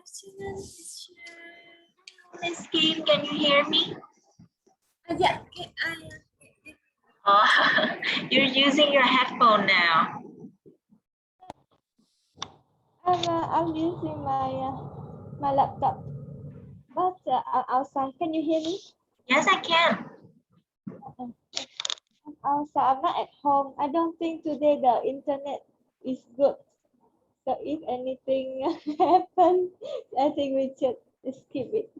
afternoon, teacher. Miss Kim, can you hear me? Yeah. Oh, you're using your headphone now. I'm using my laptop, but I'm outside. Can you hear me? Yes, I can. I'm outside. I'm not at home. I don't think today the internet is good. So if anything happens, I think we should skip it.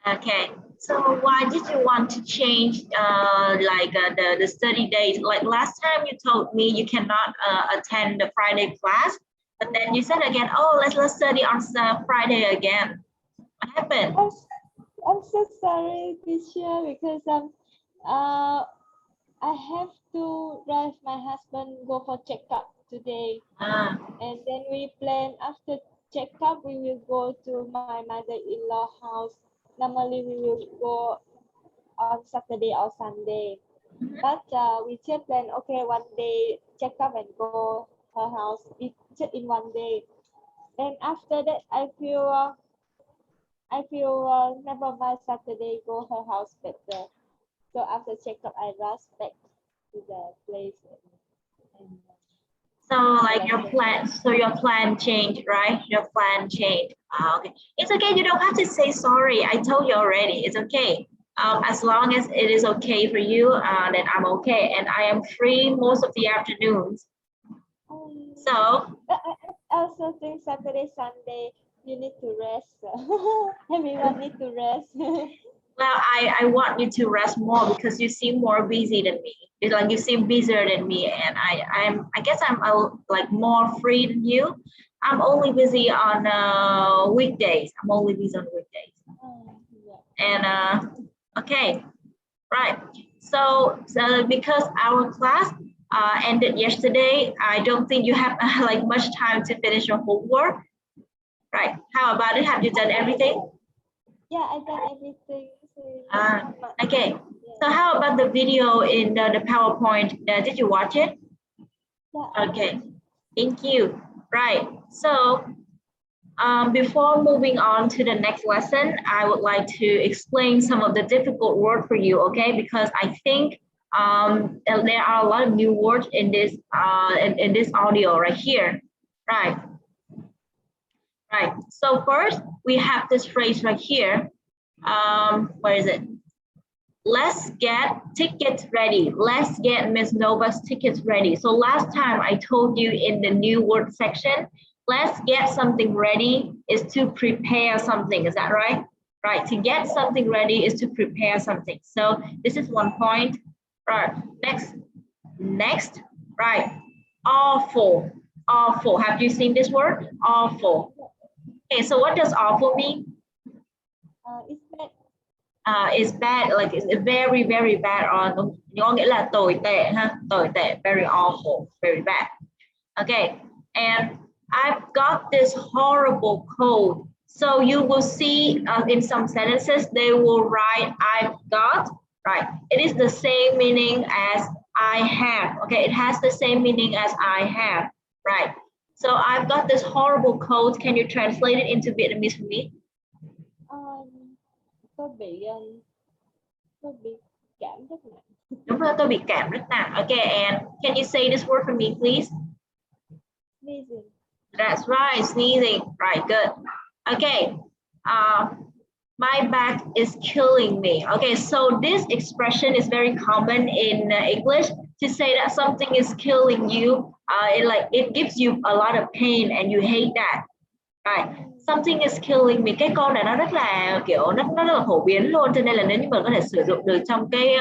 Okay. So why did you want to change the study days? Like last time you told me you cannot attend the Friday class, but then you said again, oh, let's study on Friday again. What happened? I'm so sorry, teacher, because I have to drive my husband go for checkup today. And then we plan after checkup, we will go to my mother-in-law house. Normally, we will go on Saturday or Sunday. But we just plan, okay, one day checkup and go her house just in one day. And after that, I feel never mind Saturday go her house better. So after checkup, I rush back to the place. So like your plan changed, right? Your plan changed. Okay, it's okay. You don't have to say sorry. I told you already. It's okay. As long as it is okay for you, then I'm okay. And I am free most of the afternoons. So I also think Saturday, Sunday, you need to rest. Everyone need to rest. Well, I want you to rest more because you seem more busy than me. It's like you seem busier than me, and I guess I'm like more free than you. I'm only busy on weekdays. I'm only busy on weekdays. And okay, right. So because our class ended yesterday, I don't think you have like much time to finish your homework. Right? How about it? Have you done everything? Yeah, I done everything. Okay. So how about the video in the PowerPoint? Did you watch it? Yeah. Okay. Thank you. Right. So before moving on to the next lesson, I would like to explain some of the difficult words for you, okay? Because I think there are a lot of new words in this in this audio right here. Right. Right. So first, we have this phrase right here. Where is it? Let's get tickets ready. Let's get Miss Nova's tickets ready. So last time I told you in the new word section, let's get something ready is to prepare something. Is that right? Right. To get something ready is to prepare something. So this is one point. Right. Next. Right. Awful. Awful. Have you seen this word? Awful. Okay. So what does awful mean? It's bad. It's bad, like it's very, very bad. Có nghĩa là tồi tệ ha, tồi tệ, very awful, very bad. Okay, and I've got this horrible cold. So you will see in some sentences they will write I've got, right? It is the same meaning as I have. Okay, it has the same meaning as I have, right? So I've got this horrible cold. Can you translate it into Vietnamese for me? Tôi bị cảm rất nặng. Đúng rồi, tôi bị cảm rất nặng. Okay, and can you say this word for me, please? Sneezing. That's right, sneezing. Right, good. Okay, my back is killing me. Okay, so this expression is very common in English to say that something is killing you. It gives you a lot of pain and you hate that. Right. Something is killing me. Cái câu này nó rất là kiểu nó rất là phổ biến luôn, cho nên là nếu như mình có thể sử dụng được trong cái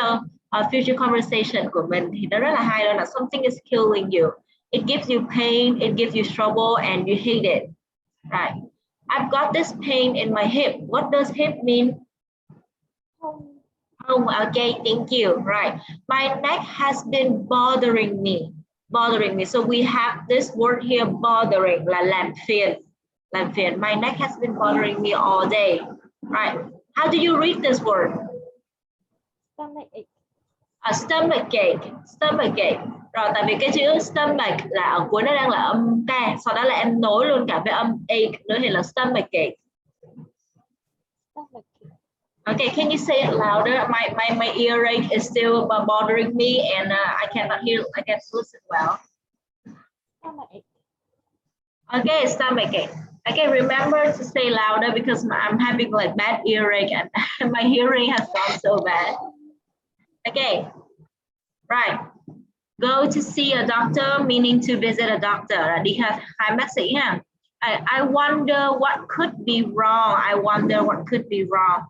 future conversation của mình thì nó rất là hay luôn là something is killing you. It gives you pain, it gives you trouble and you hate it. Right. I've got this pain in my hip. What does hip mean? Okay, thank you. Right. My neck has been bothering me. Bothering me. So we have this word here, bothering, là làm phiền. My neck has been bothering me all day. Right. How do you read this word? Stomach ache. Stomach ache. Stomach ache. Rồi tại vì cái chữ stomach là ở cuối nó đang là âm K, sau đó là em nối luôn cả với âm ache nữa thì là stomach ache. stomachache. Okay, can you say it louder? My earache is still bothering me, and I cannot hear. I can't listen well. Stomachache. Okay, stomachache. Okay, remember to say louder because I'm having like bad earache and my hearing has gone so bad. Okay, right. Go to see a doctor, meaning to visit a doctor. Đi khám bác sĩ ha. I wonder what could be wrong. I wonder what could be wrong.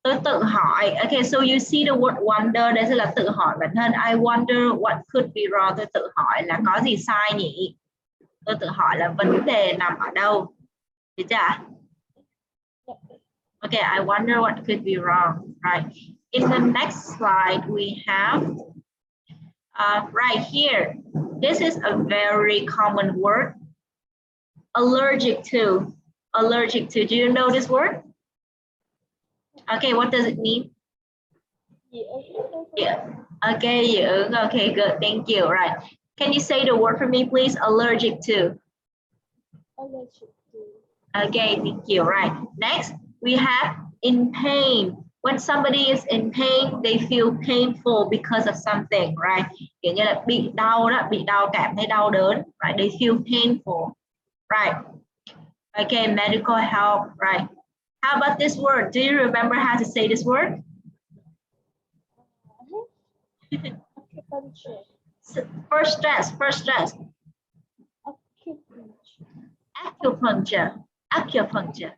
Tôi tự hỏi. Okay, so you see the word wonder, đây sẽ là tự hỏi bản thân. I wonder what could be wrong. Tôi tự hỏi là có gì sai nhỉ? Tôi tự hỏi là vấn đề nằm ở đâu? Được chưa? Okay, I wonder what could be wrong. Right. In the next slide, we have right here. This is a very common word. Allergic to. Allergic to. Do you know this word? Okay, what does it mean? Yeah. Okay, dị ứng. Okay, good. Thank you. Right. Can you say the word for me, please? Allergic to. Allergic to. Okay, thank you. Right. Next, we have in pain. When somebody is in pain, they feel painful because of something, right? Kiểu như là bị đau đó, bị đau, cảm thấy đau đớn, right? They feel painful, right? Okay, medical help, right? How about this word? Do you remember how to say this word? Acupuncture. First stress, first stress. Acupuncture. Acupuncture, acupuncture.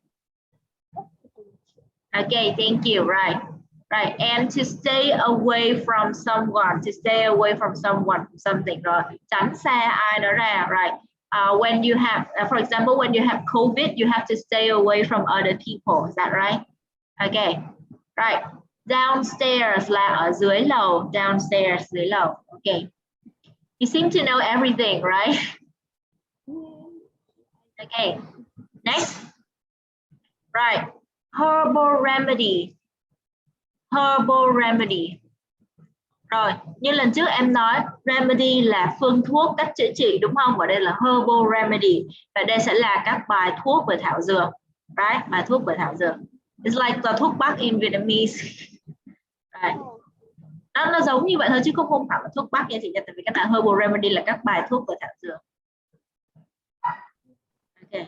Okay, thank you, right. Right, and to stay away from someone, to stay away from someone, something, rồi. Tránh xa ai đó ra, right. When you have, for example, when you have COVID, you have to stay away from other people. Is that right? Okay, right. Downstairs là ở dưới lầu. Downstairs, dưới lầu. Okay. You seem to know everything, right? Okay. Next. Right. Herbal remedy. Herbal remedy. Rồi, như lần trước em nói remedy là phương thuốc, cách chữa trị đúng không? Và đây là herbal remedy. Và đây sẽ là các bài thuốc về thảo dược. Right? Bài thuốc về thảo dược. It's like the thuốc bắc in Vietnamese. Right. Nó giống như vậy thôi chứ không phải là thuốc bắc nha chị, tại vì cái này herbal remedy là các bài thuốc về thảo dược. Okay.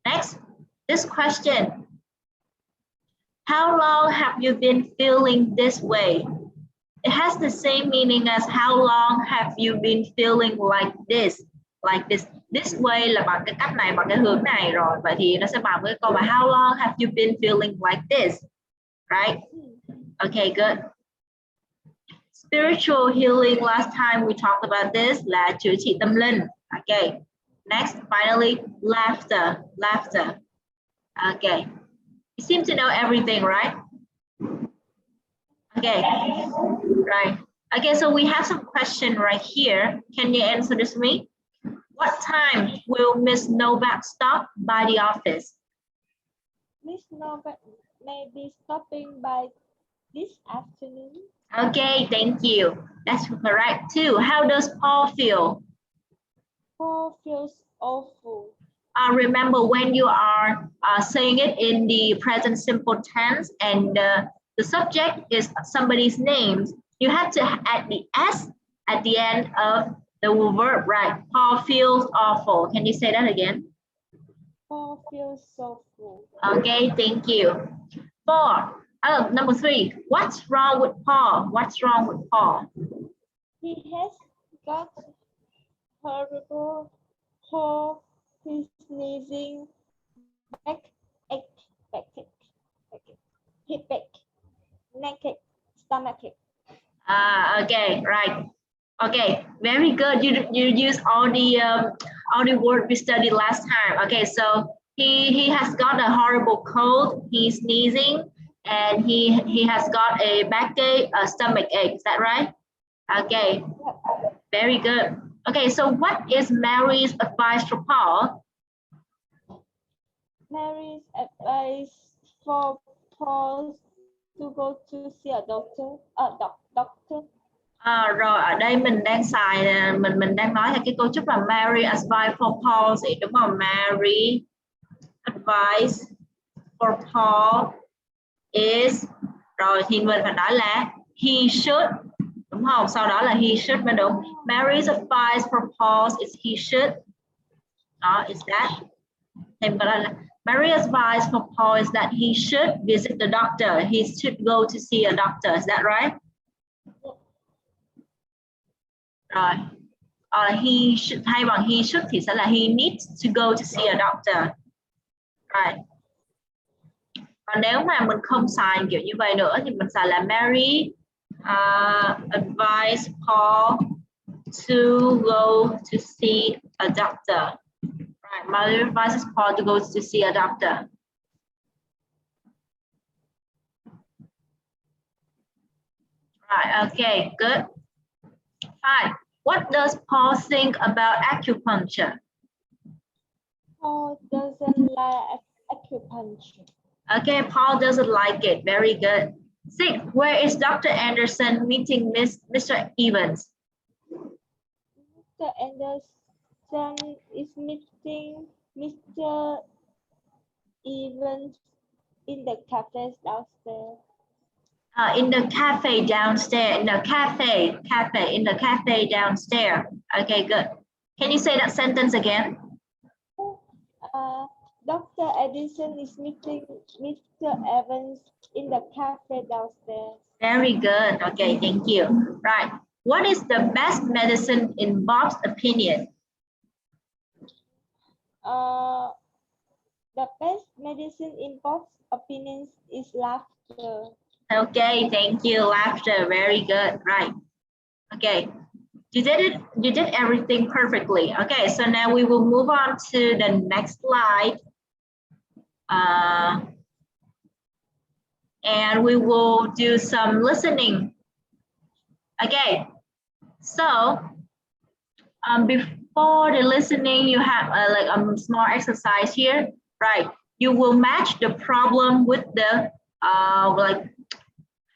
Next, this question. How long have you been feeling this way? It has the same meaning as how long have you been feeling like this? Like this. This way là bằng cái cách này, bằng cái hướng này rồi. Vậy thì nó sẽ bằng cái câu mà how long have you been feeling like this? Right? Okay, good. Spiritual healing, last time we talked about this là chữa trị tâm linh. Okay. Next, finally, laughter. Laughter. Okay. You seem to know everything, right? Okay, right. Okay, so we have some question right here. Can you answer this for me? What time will Miss Novak stop by the office? Miss Novak may be stopping by this afternoon. Okay, thank you. That's correct too. How does Paul feel? Paul feels awful. Remember when you are saying it in the present simple tense and the subject is somebody's name, you have to add the S at the end of the verb, right? Paul feels awful. Can you say that again? Paul feels awful. Okay, thank you. Number 3, what's wrong with Paul? What's wrong with Paul? He has got horrible cold. He's sneezing, backache, hip ache, neck ache, stomach ache. Okay, right. Okay, very good. You use all the word we studied last time. Okay, so he has got a horrible cold. He's sneezing, and he has got a backache, a stomach ache. Is that right? Okay, very good. Okay, so what is Mary's advice for Paul? Mary's advice for Paul to go to see a doctor. Doctor. Rồi ở đây mình đang xài mình đang nói là cái câu chúc là Mary advice for policy, đúng không? Mary advice advice for Paul is, rồi thì mình phải nói là he should, đúng không? Sau đó là he should mới đúng. Mary's advice for Paul is he should. Đó, is that. Thì mình gọi là Mary's advice for Paul is that he should visit the doctor. He should go to see a doctor. Is that right? Rồi. He should, thay bằng he should thì sẽ là he needs to go to see a doctor. Right. Còn nếu mà mình không xài kiểu như vậy nữa thì mình xài là Mary advise Paul to go to see a doctor. Right. Mary advises Paul to go to see a doctor. Right. Okay. Good. Fine. What does Paul think about acupuncture? Paul doesn't like acupuncture. Okay, Paul doesn't like it. Very good. 6. Where is Dr. Anderson meeting Mr. Evans? Mr. Anderson is meeting Mr. Evans in the cafe downstairs. In the cafe downstairs. In the cafe downstairs. Okay, good. Can you say that sentence again? Dr. Edison is meeting Mr. Evans in the cafe downstairs. Very good. Okay, thank you. Right. What is the best medicine in Bob's opinion? The best medicine in Bob's opinion is laughter. Okay, thank you. Laughter. Very good. Right. Okay. You did everything perfectly. Okay, so now we will move on to the next slide. And we will do some listening. Okay, so before the listening, you have like a small exercise here, right? You will match the problem with the like,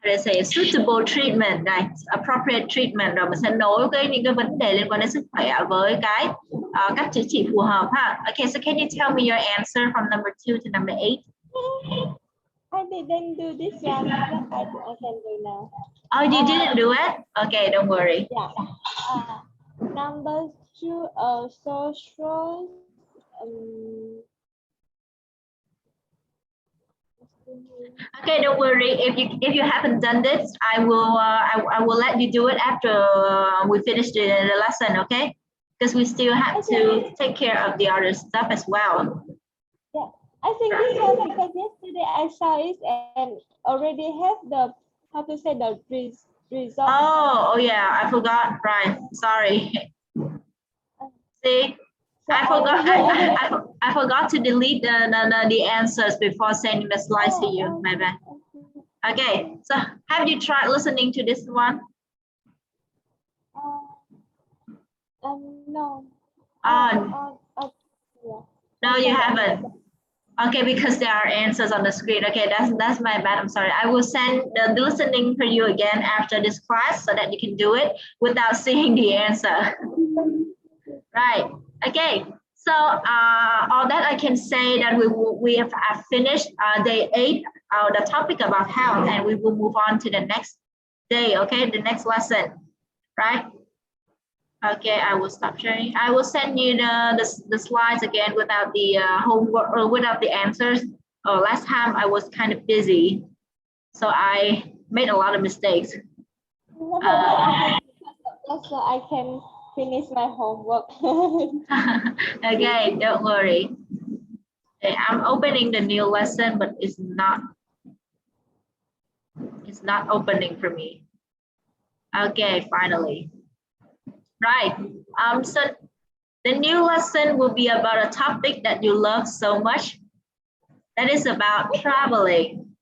how do I say, suitable treatment, này, appropriate treatment, rồi mình sẽ nối những cái vấn đề liên quan đến sức khỏe với cái cách chữa trị phù hợp ha. Okay, so can you tell me your answer from number 2 to number 8? I didn't do this one. I can do now. Oh, you didn't do it? Okay, don't worry. Yeah. Number 2, social. Okay, don't worry. If you haven't done this, I will let you do it after we finish the lesson. Okay, because we still have to take care of the other stuff as well. Yeah, I think this one because yesterday I saw it and already have the, how to say, the result. Oh yeah, I forgot. Right, sorry. See, I forgot. I forgot to delete the answers before sending the slides to you. My bad. Okay, so have you tried listening to this one? No. Yeah. No, you haven't. Okay, because there are answers on the screen. Okay, that's my bad. I'm sorry. I will send the listening for you again after this class so that you can do it without seeing the answer. Right. Okay. So all that I can say that we have finished day 8, the topic about health, and we will move on to the next day. Okay, the next lesson. Right. Okay, I will stop sharing. I will send you the slides again without the homework or without the answers. Last time I was kind of busy, so I made a lot of mistakes. So I can finish my homework. Okay, don't worry. Okay, I'm opening the new lesson, but it's not opening for me. Okay, finally. Right. So the new lesson will be about a topic that you love so much. That is about traveling.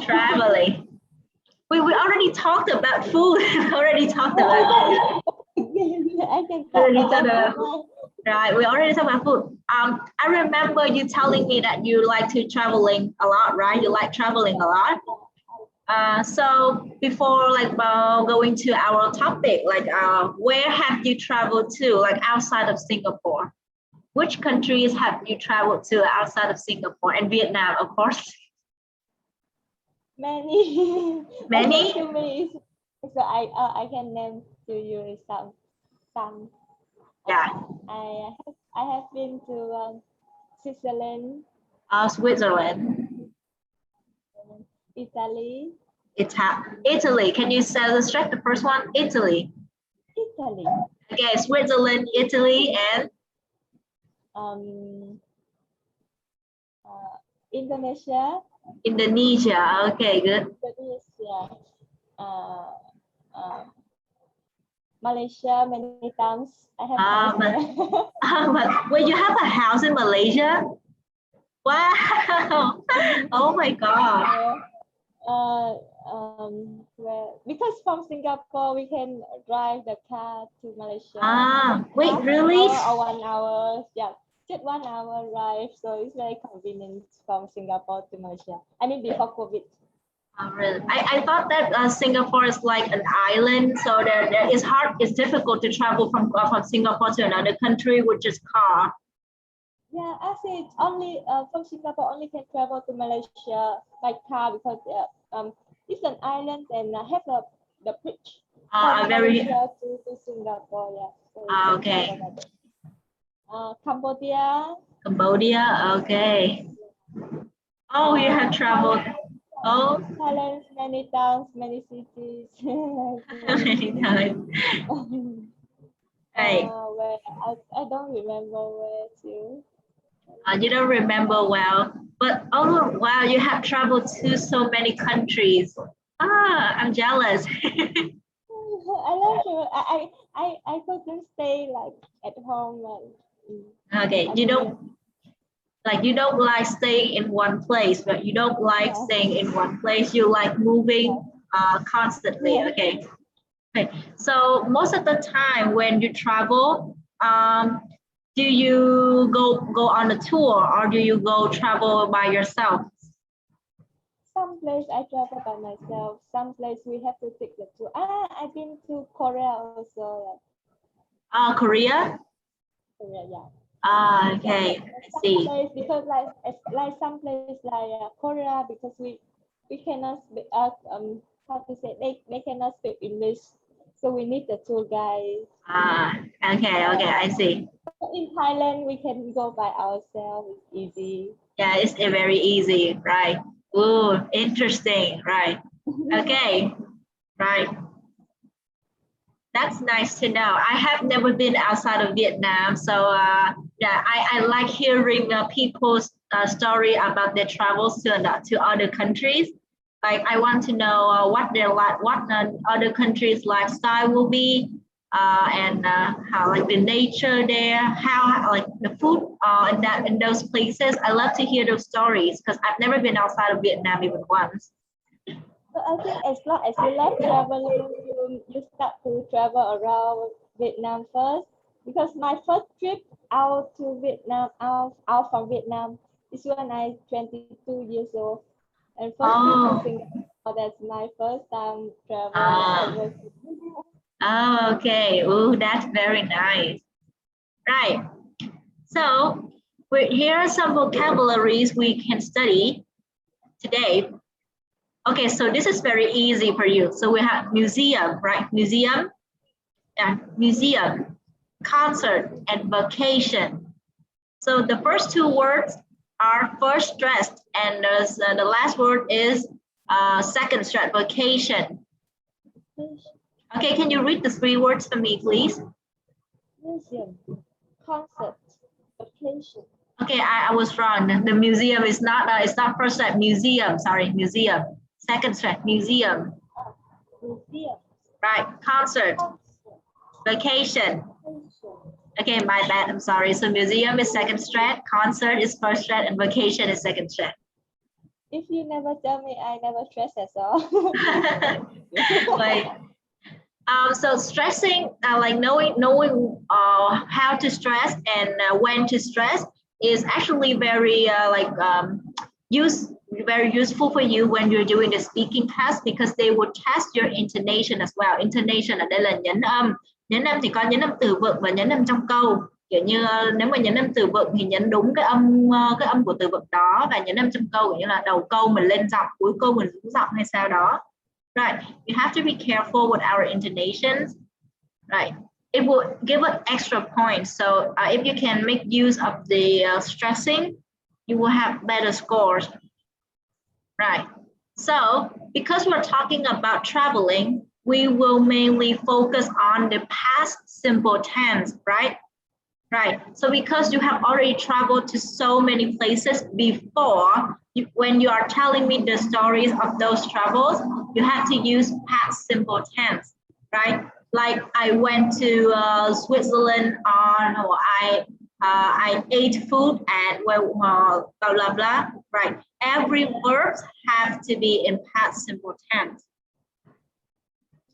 Traveling. We already talked about food. Already talked about food. Right. We already talked about food. I remember you telling me that you like to traveling a lot, right? You like traveling a lot. So before going to our topic, where have you traveled to, like outside of Singapore? which countries have you traveled to outside of Singapore and Vietnam, of course? Many. Many? Too many. So I can name to you some. Yeah. I have been to Switzerland, Switzerland. Italy. Italy. Can you stress the first one? Italy. Italy. Okay, Switzerland, Italy, and Indonesia. Indonesia. Okay, good. Indonesia. Malaysia many times. I have house there. But when you have a house in Malaysia? Wow. Oh my God. Because from Singapore we can drive the car to Malaysia. Wait, really? Or 1 hour, yeah, just 1 hour drive. So it's very convenient from Singapore to Malaysia. I mean before COVID. Oh, really? I thought that Singapore is like an island, so that it's difficult to travel from Singapore to another country with just car. Yeah, I see. Only from Singapore only can travel to Malaysia by car because it's an island and have the bridge from Malaysia to Singapore. Yeah. So okay. Cambodia. Cambodia. Okay. Oh, you have traveled. Oh. Thailand many times, many cities. Many times. Hey. Where I don't remember where to. You don't remember well, but oh wow, you have traveled to so many countries. I'm jealous. I love you. I couldn't stay like at home. Okay, you don't like staying in one place, but you don't like staying in one place. You like moving constantly. Okay. Okay. So most of the time when you travel, do you go on a tour or do you go travel by yourself? Some place I travel by myself. Some place we have to take the tour. I've been to Korea also. Korea? Korea, yeah. Okay. I see. Place, because like some place like Korea, because we cannot speak how to say they cannot speak English, so we need the tour guide. Okay, I see. In Thailand, we can go by ourselves. It's easy. Yeah, it's very easy, right? Ooh, interesting, right? Okay, right. That's nice to know. I have never been outside of Vietnam, so yeah, I like hearing people's story about their travels to other countries. Like I want to know what other countries' lifestyle will be, and how like the nature there, how like the food in those places. I love to hear those stories because I've never been outside of Vietnam even once. So I think as long as you love traveling, you start to travel around Vietnam first. Because my first trip out to Vietnam, out from Vietnam, is when I 22 years old. And first trip to Singapore, that's my first time travel. Oh, okay. Oh, that's very nice. Right. So here are some vocabularies we can study today. Okay, so this is very easy for you. So we have museum, right? Museum, museum, concert, and vacation. So the first two words are first stressed, and the last word is second stressed, vacation. Okay, can you read the three words for me, please? Museum, concert, vacation. Okay, I was wrong. The museum is not. It's not first stressed. Museum. Sorry, museum. Second stressed, museum. Museum. Right. Concert. Vacation. Okay, my bad. I'm sorry. So museum is second stressed, concert is first stressed, and vacation is second stressed. If you never tell me, I never stress at all. Like, so stressing, like knowing how to stress and when to stress is actually very very useful for you when you're doing the speaking test because they will test your intonation as well. Intonation ở đây là nhấn âm thì có nhấn âm từ vựng và nhấn âm trong câu. kiểu như nếu mà nhấn âm từ vựng thì nhấn đúng cái âm của từ vựng đó, và nhấn âm trong câu kiểu như là đầu câu mình lên giọng, cuối câu mình xuống giọng hay sao đó. Right, you have to be careful with our intonations. Right, it will give an extra point. So if you can make use of the stressing, you will have better scores. Right. So because we're talking about traveling, we will mainly focus on the past simple tense, right? Right. So because you have already traveled to so many places before, when you are telling me the stories of those travels, you have to use past simple tense, right? Like I went to Switzerland on, or I ate food at blah blah blah. Right. Every verb have to be in past simple tense.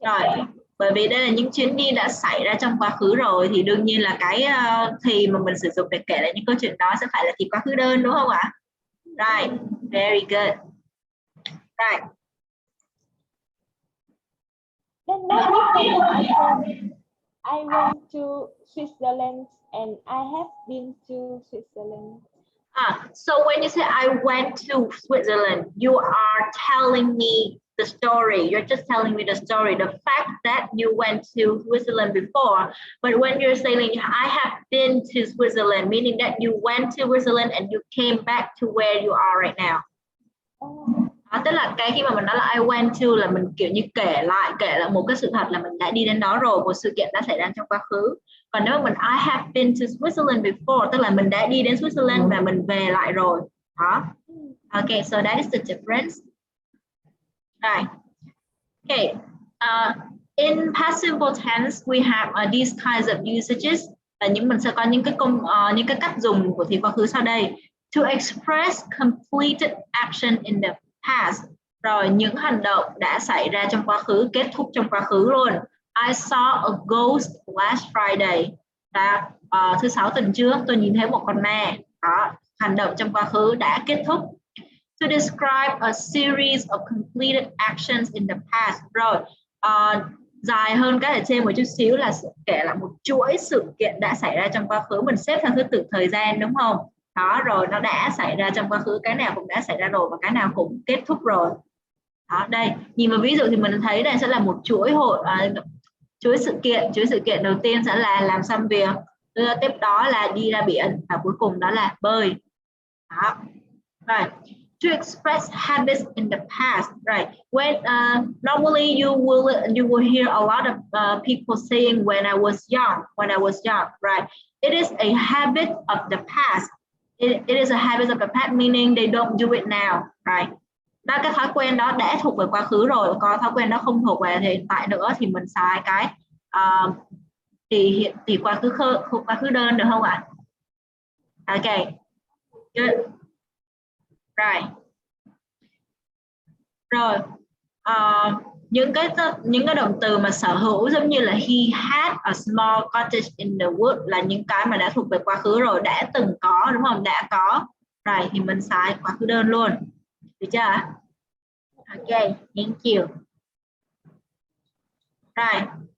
Rồi. Bởi vì đây là những chuyến đi đã xảy ra trong quá khứ rồi, thì đương nhiên là cái thì mà mình sử dụng để kể lại những câu chuyện đó sẽ phải là thì quá khứ đơn, đúng không ạ? Right, very good. Right. Then what if I went to Switzerland and I have been to Switzerland? So when you say I went to Switzerland, you are telling me the story. You're just telling me the story, the fact that you went to Switzerland before. But when you're saying I have been to Switzerland, meaning that you went to Switzerland and you came back to where you are right now. Tức là cái khi mà mình nói là I went to là mình kiểu như kể lại một cái sự thật là mình đã đi đến đó rồi, một sự kiện đã xảy ra trong quá khứ. Còn nếu mà mình I have been to Switzerland before, tức là mình đã đi đến Switzerland và mình về lại rồi. Đó. Okay, so that is the difference. Right. Okay. In past simple tense, we have these kinds of usages. Và mình sẽ có những cái cách dùng của thì quá khứ sau đây. To express completed action in the past. Rồi những hành động đã xảy ra trong quá khứ, kết thúc trong quá khứ luôn. I saw a ghost last Friday. Là thứ Sáu tuần trước tôi nhìn thấy một con ma. Đó, hành động trong quá khứ đã kết thúc. To describe a series of completed actions in the past. Rồi dài hơn cái ở trên một chút xíu là kể lại một chuỗi sự kiện đã xảy ra trong quá khứ, mình xếp theo thứ tự thời gian, đúng không? Đó, rồi nó đã xảy ra trong quá khứ, cái nào cũng đã xảy ra rồi và cái nào cũng kết thúc rồi. Đó, đây nhìn vào ví dụ thì mình thấy đây sẽ là một chuỗi sự kiện đầu tiên sẽ là làm xong việc, tiếp đó là đi ra biển và cuối cùng đó là bơi. Đó. Right. To express habits in the past, right? When normally you will hear a lot of people saying when I was young, right? It is a habit of the past. It is a habit of the past, meaning they don't do it now, right? Đó, cái thói quen đó đã thuộc về quá khứ rồi, có thói quen đó không thuộc về hiện tại nữa thì mình xài cái thì quá khứ đơn, được không ạ? Okay, good. Right. Rồi những cái động từ mà sở hữu giống như là he had a small cottage in the wood là những cái mà đã thuộc về quá khứ rồi, đã từng có, đúng không? Đã có. Rồi thì mình xài quá khứ đơn luôn. Được chưa? Ok, thank you.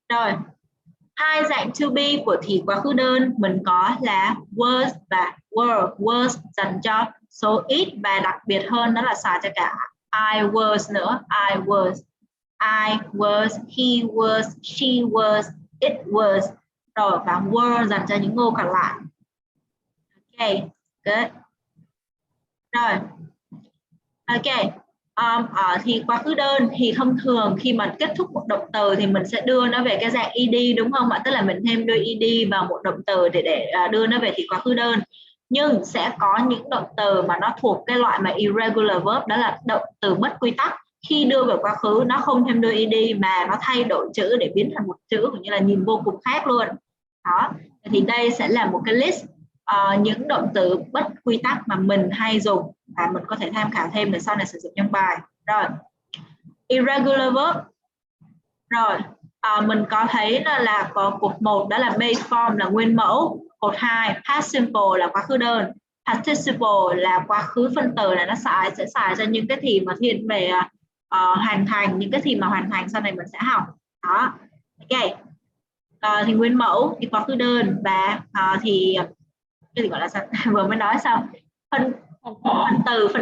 Rồi. Hai dạng to be của thì quá khứ đơn mình có là was và were. Was dành cho số ít và đặc biệt hơn đó là xài cho cả I was nữa. I was, he was, she was, it was. Rồi và were dành cho những ngôn còn lại. Ok, good. Rồi. Ok. Ở thì quá khứ đơn thì thông thường khi mà kết thúc một động từ thì mình sẽ đưa nó về cái dạng ed, đúng không ạ? Tức là mình thêm đuôi ed vào một động từ để đưa nó về thì quá khứ đơn. Nhưng sẽ có những động từ mà nó thuộc cái loại mà irregular verb, đó là động từ mất quy tắc. Khi đưa vào quá khứ nó không thêm đuôi ed mà nó thay đổi chữ để biến thành một chữ cũng như là nhìn vô cùng khác luôn. Đó. Thì đây sẽ là một cái list những động từ bất quy tắc mà mình hay dùng và mình có thể tham khảo thêm để sau này sử dụng trong bài. Rồi, irregular verb. Rồi, mình có thấy là có cột 1 đó là base form là nguyên mẫu, cột 2 past simple là quá khứ đơn, participle là quá khứ phân từ, là nó sẽ xài ra những cái thì mà thiên về hoàn thành, những cái thì mà hoàn thành sau này mình sẽ học. Đó. Ok. thì nguyên mẫu thì quá khứ đơn và thì cái gì gọi là sao? Vừa mới nói xong phân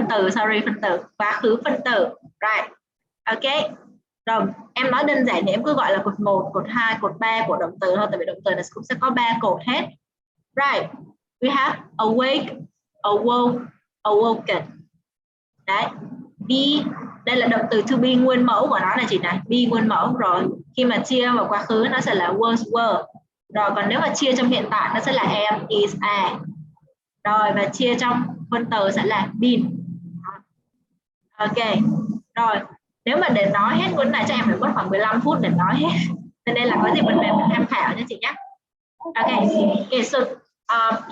từ sorry phân từ quá khứ phân từ right ok rồi em nói đơn giản thì em cứ gọi là cột 1 cột 2 cột 3 của động từ thôi tại vì động từ này cũng sẽ có 3 cột hết right we have awake awoke awoken đấy be đây là động từ to be nguyên mẫu của nó là chị này be nguyên mẫu rồi khi mà chia vào quá khứ nó sẽ là was were rồi còn nếu mà chia trong hiện tại nó sẽ là am is are rồi và chia trong phân từ sẽ là been ok rồi nếu mà để nói hết cuốn này cho em phải mất khoảng 15 phút để nói hết cho nên là có gì mình về mình tham khảo nha chị nhé okay so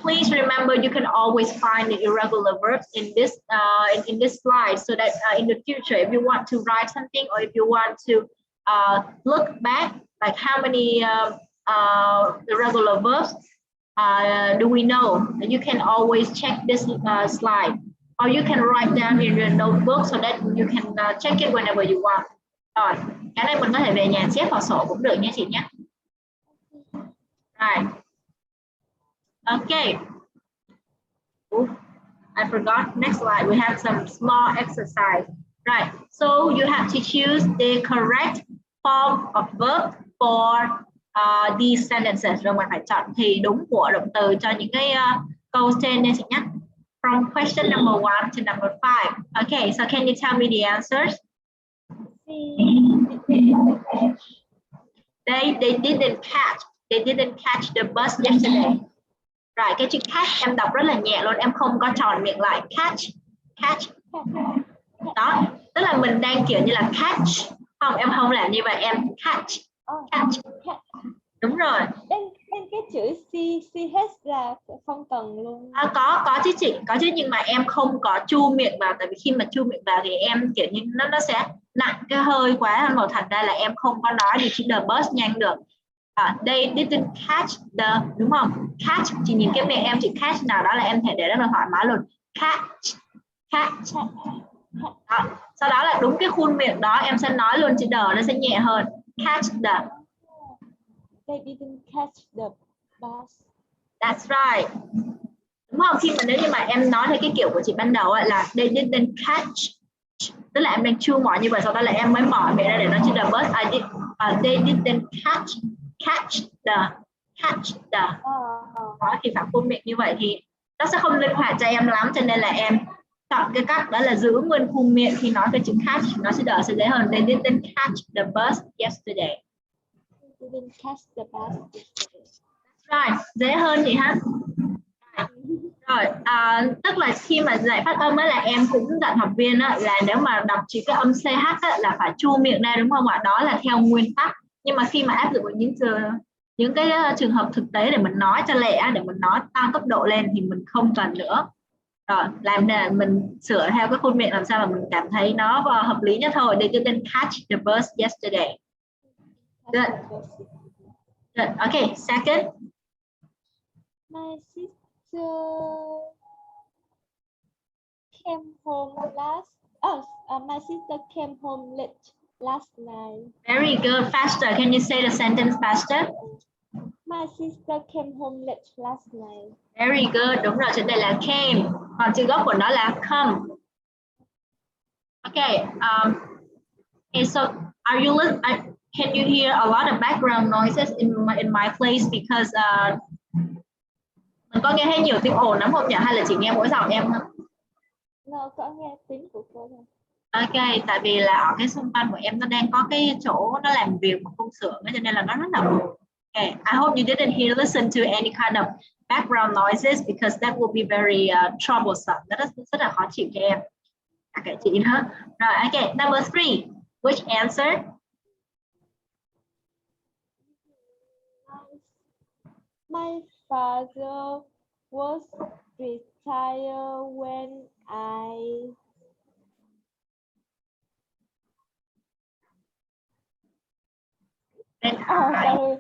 please remember you can always find the irregular verbs in this in this slide so that in the future if you want to write something or if you want to look back like how many irregular verbs do we know you can always check this slide or you can write down in your notebook so that you can check it whenever you want rồi cái này mình có thể về nhà chép vào sổ cũng được nha chị nhé right okay ooh, I forgot next slide we have some small exercise right so you have to choose the correct form of verb for these sentences rồi mình phải chọn thì đúng của động từ cho những cái câu trên nha chị nhé from question number 1 to number 5 okay so can you tell me the answers they didn't catch the bus yesterday rồi cái chữ catch em đọc rất là nhẹ luôn em không có tròn miệng lại catch đó tức là mình đang kiểu như là catch không em không làm như vậy em catch đúng rồi Bên cái chữ ch là không cần luôn có chứ chị có chứ nhưng mà em không có chu miệng vào tại vì khi mà chu miệng vào thì em kiểu như nó sẽ nặng cái hơi quá hơn thành ra là em không có nói được chữ the bus nhanh được they didn't catch the đúng không catch chỉ nhìn cái miệng em chỉ catch nào đó là em thể để rất là thoải mái luôn catch đó. Sau đó là đúng cái khuôn miệng đó em sẽ nói luôn chữ the nó sẽ nhẹ hơn catch the they didn't catch the bus that's right đúng không khi mà nếu như mà em nói theo cái kiểu của chị ban đầu là they didn't catch tức là em đang chu mỏi như vậy sau đó là em mới mở miệng ra để nói chữ the bus they didn't catch the đó thì phải khuôn miệng như vậy thì nó sẽ không linh hoạt cho em lắm cho nên là em chọn cái cách đó là giữ nguyên khuôn miệng khi nói cái chữ catch nó sẽ đỡ sẽ dễ hơn they didn't catch the bus yesterday didn't catch the bus yesterday right dễ hơn chị ha rồi tức là khi mà dạy phát âm là em cũng dặn học viên là nếu mà đọc chỉ cái âm CH là phải chu miệng ra đúng không ạ đó là theo nguyên tắc nhưng mà khi mà áp dụng những cái trường hợp thực tế để mình nói cho lẹ để mình nói tăng cấp độ lên thì mình không cần nữa rồi làm để mình sửa theo cái khuôn miệng làm sao mà mình cảm thấy nó hợp lý nhất thôi they didn't catch the bus yesterday good okay second my sister came home my sister came home late last night. Very good. Faster. Can you say the sentence faster? My sister came home late last night. Very good. Đúng rồi. Trên đây là came. Còn chữ gốc của nó là come. Okay. Okay. So, are you listening? Can you hear a lot of background noises in my place because mình có nghe thấy nhiều tiếng ồn lắm không nhỉ? Hay là chỉ nghe mỗi giọng em thôi? No, có nghe tiếng của cô thôi. Ok, tại vì là ở cái xung quanh của em nó đang có cái chỗ nó làm việc một công xưởng cho nên là nó rất là ồn. Okay, I hope you didn't listen to any kind of background noises because that will be very troublesome. Rất là khó chịu cho em. Okay, chị nữa. Rồi, okay, number 3. Which answer? My father was retired when I sorry,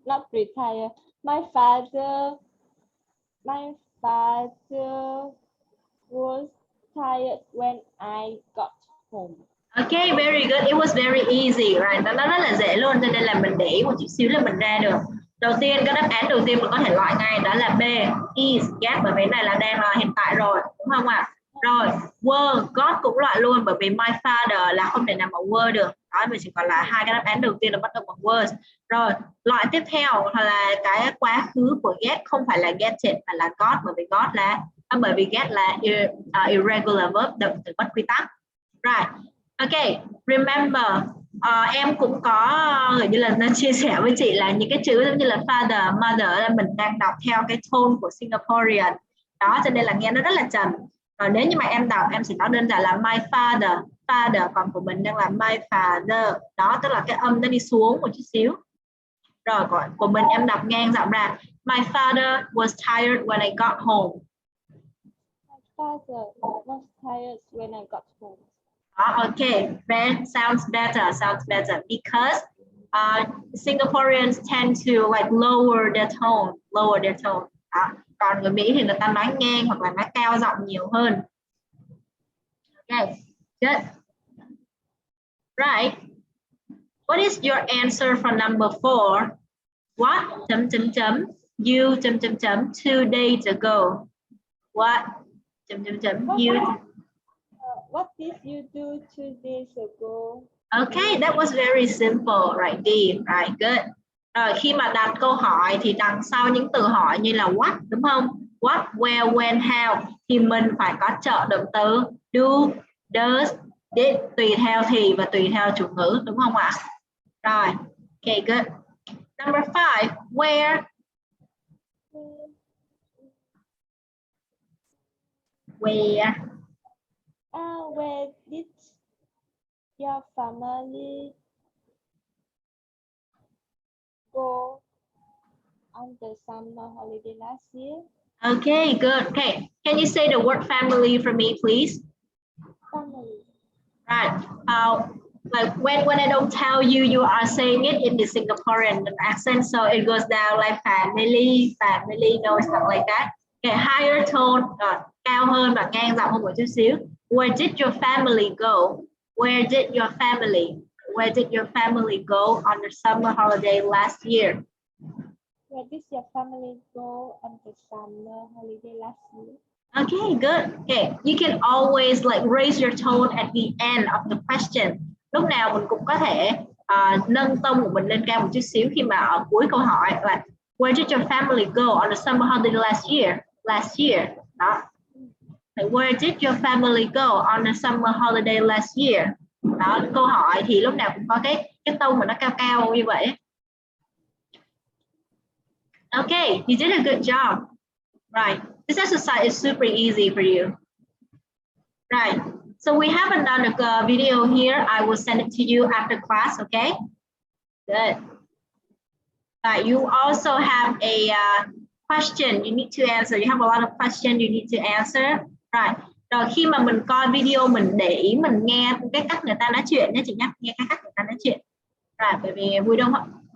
not retired. My father was tired when I got home. Okay, very good. It was very easy, right? Nó rất là dễ luôn, cho nên là mình để ý một chút xíu là mình ra được. Đầu tiên, cái đáp án đầu tiên mình có thể loại ngay đó là B, is, yes, bởi vì này là đang là hiện tại rồi, đúng không ạ? Rồi, were, got cũng loại luôn, bởi vì my father là không thể nào mà were được. Đó, mình chỉ còn là hai cái đáp án đầu tiên là bắt đầu bằng was. Rồi, loại tiếp theo là cái quá khứ của get không phải là getting mà là got, bởi vì got là bởi vì get là irregular verb, động từ bất quy tắc. Right. Ok, remember, em cũng có như là nó chia sẻ với chị là những cái chữ giống như là father, mother là mình đang đọc theo cái tone của Singaporean. Đó, cho nên là nghe nó rất là trầm. Còn nếu như mà em đọc, em sẽ nói đơn giản là my father, father, còn của mình đang là my father. Đó, tức là cái âm nó đi xuống một chút xíu. Rồi, của mình em đọc ngang giọng ra. My father was tired when I got home. My father was tired when I got home. Okay, that sounds better because Singaporeans tend to like lower their tone. Đó. Còn người Mỹ thì người ta nói ngang hoặc là nói cao giọng nhiều hơn. Okay, good. Right. What is your answer for number 4? What you 2 days ago? What you? What did you do 2 days ago? Okay, that was very simple, right, Dee? Right, good. Rồi, khi mà đặt câu hỏi thì đằng sau những từ hỏi như là what, đúng không? What, where, when, how thì mình phải có trợ động từ do, does, did, tùy theo thì và tùy theo chủ ngữ, đúng không ạ? Rồi, okay, good. Number 5, where? Where? Where did your family go on the summer holiday last year? Okay, good. Okay, can you say the word family for me, please? Family. Right. Like when I don't tell you, you are saying it in the Singaporean accent, so it goes down like family, no, it's not like that. Okay, higher tone, cao hơn và ngang giọng hơn một chút xíu. Where did your family go? Where did your family go on the summer holiday last year? Where did your family go on the summer holiday last year? Okay, good. Okay, you can always like raise your tone at the end of the question. Lúc nào mình cũng có thể nâng tông của mình lên cao một chút xíu khi mà ở cuối câu hỏi là where did your family go on the summer holiday last year? Last year. Đó. Where did your family go on the summer holiday last year? Đó, câu hỏi thì lúc nào cũng có cái tông mà nó cao cao như vậy. Okay, you did a good job. Right. This exercise is super easy for you. Right. So we have another video here. I will send it to you after class, okay? Good. Right. You also have a question you need to answer. You have a lot of questions you need to answer. Right. Rồi khi mà mình coi video mình để ý mình nghe cái cách người ta nói chuyện nhé chị nhé, nghe cái cách người ta nói chuyện. Right. Bởi vì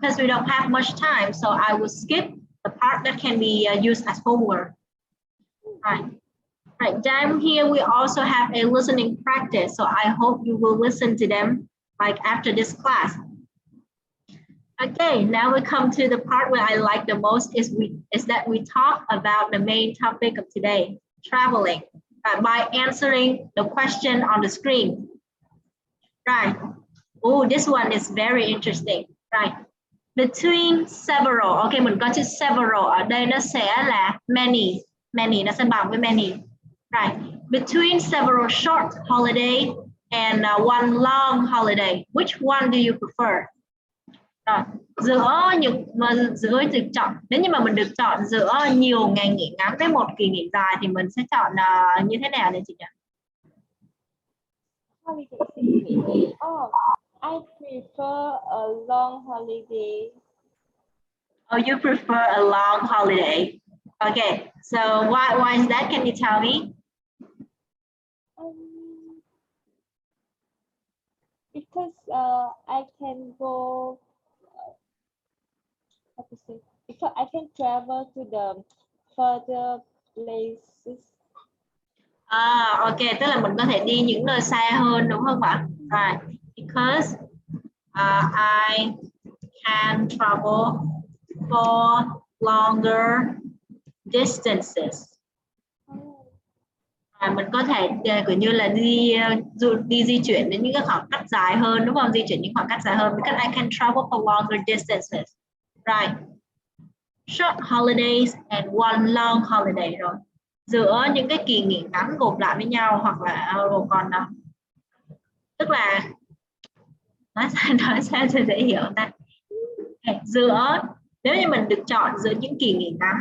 because we don't have much time, so I will skip the part that can be used as homework. Right. Right, down here we also have a listening practice, so I hope you will listen to them like after this class. Okay, now we come to the part where I like the most is that we talk about the main topic of today, traveling, by answering the question on the screen. Right. Oh, this one is very interesting. Right. Between several, okay, mình có chữ several ở đây nó sẽ là many, nó sẽ bằng với many. Right. Between several short holiday and one long holiday, which one do you prefer? Rồi, giữa được chọn, nếu như mà mình được chọn giữa nhiều ngày nghỉ ngắn với một kỳ nghỉ dài thì mình sẽ chọn như thế nào đây chị nhỉ? Holiday. Oh, I prefer a long holiday. Oh, you prefer a long holiday. Okay, so why is that? Can you tell me? Because I can go. How to say? Because I can travel to the further places. Ok, tức là mình có thể đi những nơi xa hơn đúng không ạ? Right, because I can travel for longer distances. Mình có thể kiểu như là đi di chuyển đến những cái khoảng cách dài hơn, đúng không? Di chuyển những khoảng cách dài hơn, because I can travel for longer distances. Right. Short holidays and one long holiday rồi. Giữa những cái kỳ nghỉ ngắn gộp lại với nhau, hoặc là còn tức là nói sao cho dễ hiểu ta. Giữa, nếu như mình được chọn giữa những kỳ nghỉ ngắn,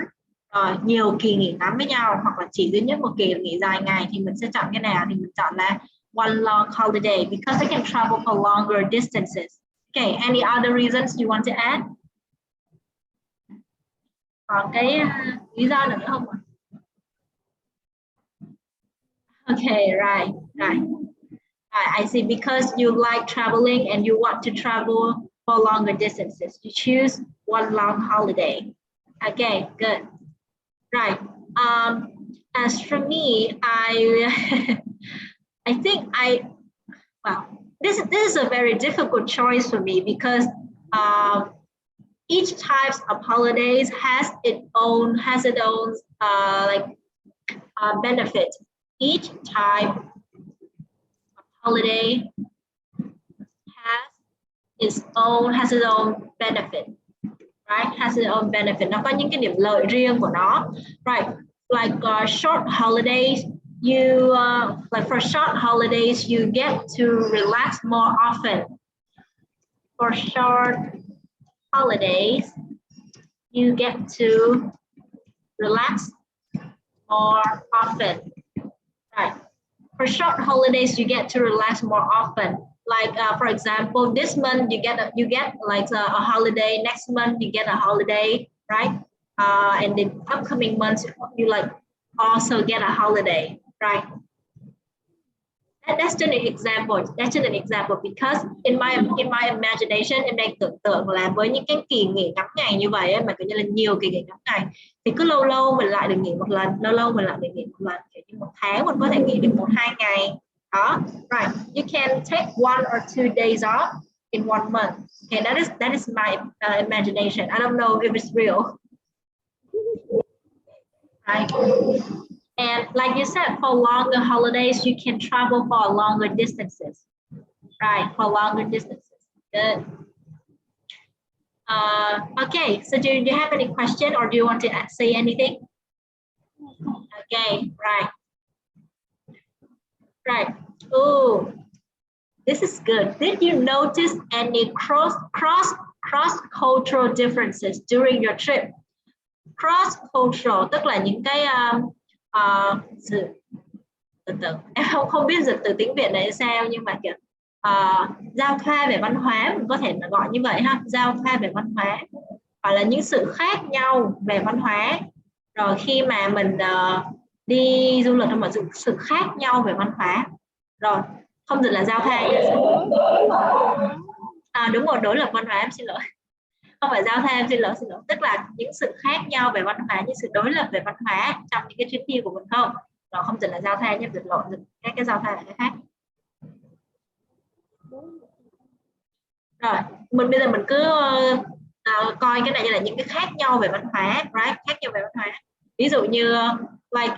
nhiều kỳ nghỉ ngắn với nhau, hoặc là chỉ duy nhất một kỳ nghỉ dài ngày, thì mình sẽ chọn cái nào? Thì mình chọn là one long holiday because I can travel for longer distances. Okay, any other reasons you want to add? Còn cái lý do nào nữa không ạ? Okay, right. I see, because you like traveling and you want to travel for longer distances. You choose one long holiday. Okay, good. Right. As for me, I think this is a very difficult choice for me, because each type of holidays has its own benefit. Each type of holiday has its own benefit, right? Has its own benefit. Nó có những cái điểm lợi riêng của nó, right? Like short holidays, you like for short holidays you get to relax more often. For short holidays, you get to relax more often, right? For short holidays, you get to relax more often. Like for example, this month you get like a holiday. Next month you get a holiday, right? And the upcoming months you like also get a holiday, right? That's just an example. That's just an example, because in my imagination, em đang tưởng tượng là với những cái kỳ nghỉ ngắn ngày như vậy ấy, mà kiểu như là nhiều kỳ nghỉ ngắn ngày, thì cứ lâu lâu mình lại được nghỉ một lần, lâu lâu mình lại được nghỉ một lần, kiểu như một tháng mình có thể nghỉ được 1-2 ngày. Đó, right? You can take 1 or 2 days off in 1 month. Okay, that is my imagination. I don't know if it's real. Right. And like you said, for longer holidays, you can travel for longer distances, right? For longer distances. Good. Okay, so do you have any question, or do you want to say anything? Okay, right. Oh, this is good. Did you notice any cross-cultural differences during your trip? Cross-cultural tức là những cái em không biết dịch từ tiếng Việt này sao, nhưng mà kiểu giao thoa về văn hóa, mình có thể gọi như vậy ha, giao thoa về văn hóa, hoặc là những sự khác nhau về văn hóa. Rồi khi mà mình đi du lịch mà sự khác nhau về văn hóa, rồi không dịch là giao thoa. Đúng rồi, đối lập văn hóa, em xin lỗi, không phải giao thoa, em xin lỗi, tức là những sự khác nhau về văn hóa, những sự đối lập về văn hóa trong những cái chuyến đi của mình không. Rồi không chỉ là giao thoa, nhưng dịch lộn cái giao thoa là cái khác. Rồi bây giờ mình cứ coi cái này như là những cái khác nhau về văn hóa, right? Khác nhau về văn hóa. Ví dụ như like